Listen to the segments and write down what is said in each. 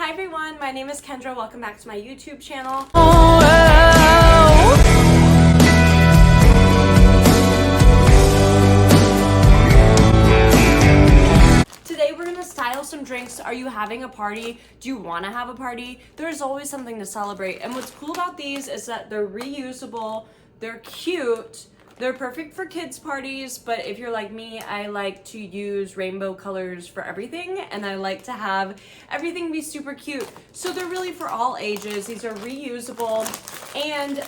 Hi everyone, my name is Kendra. Welcome back to my YouTube channel. Today we're gonna style some drinks. Are you having a party? Do you wanna have a party? There's always something to celebrate. And what's cool about these is that they're reusable, they're cute, they're perfect for kids' parties, but if you're like me, I like to use rainbow colors for everything, and I like to have everything be super cute. So they're really for all ages. These are reusable, and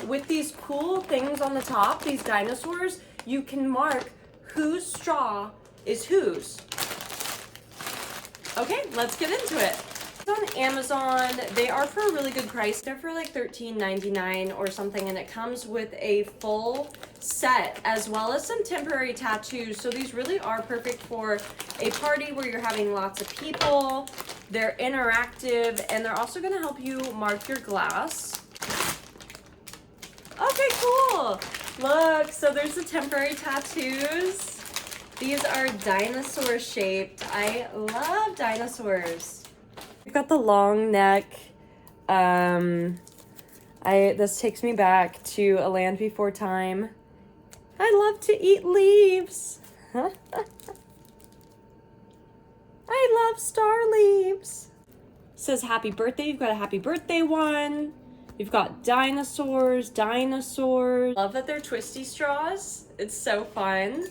with these cool things on the top, these dinosaurs, you can mark whose straw is whose. Okay, let's get into it. It's on Amazon. They are for a really good price. They're for like $13.99 or something, and it comes with a full set as well as some temporary tattoos. So these really are perfect for a party where you're having lots of people. They're interactive, and they're also going to help you mark your glass. Okay, cool. Look, so there's the temporary tattoos. These are dinosaur shaped. I love dinosaurs. We've got the long neck. This takes me back to A Land Before Time. I love to eat leaves. I love star leaves. It says happy birthday. You've got a happy birthday one. You've got dinosaurs. Love that they're twisty straws. It's so fun.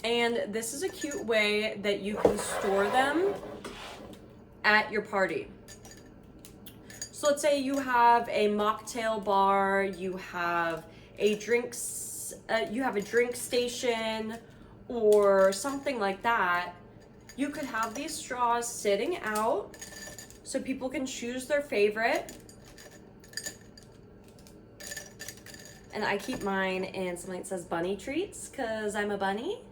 And this is a cute way that you can store them at your party. So let's say you have a mocktail bar, you have a drink station, or something like that. You could have these straws sitting out so people can choose their favorite. And I keep mine in something that says bunny treats because I'm a bunny.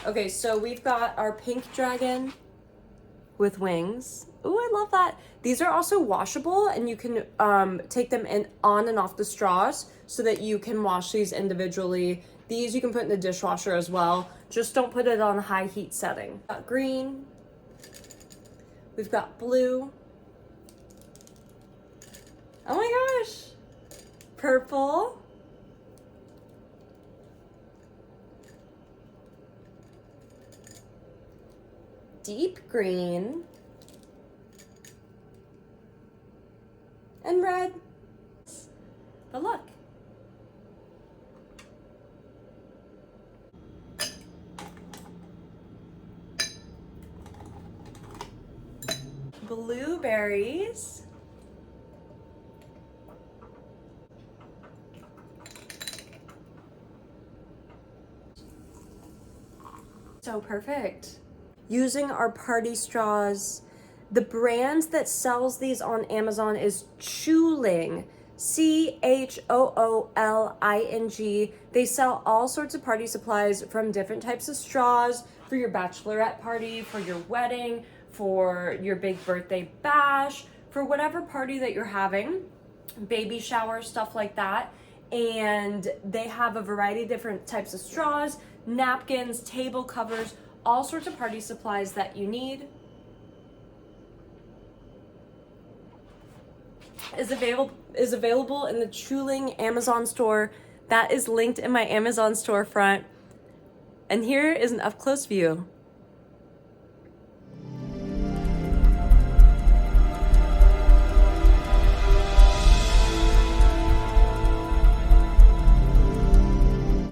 Okay, so we've got our pink dragon with wings. Ooh, I love that. These are also washable, and you can take them on and off the straws so that you can wash these individually. These you can put in the dishwasher as well. Just don't put it on a high heat setting. We've got green. We've got blue. Oh my gosh. Purple. Deep green. And red. But look. Blueberries. So perfect. Using our party straws. The brand that sells these on Amazon is Chooling. CHOOLING. They sell all sorts of party supplies from different types of straws for your bachelorette party, for your wedding, for your big birthday bash, for whatever party that you're having, baby shower, stuff like that. And they have a variety of different types of straws, napkins, table covers, all sorts of party supplies that you need. Is available in the Chooling Amazon store. That is linked in my Amazon storefront. And here is an up-close view.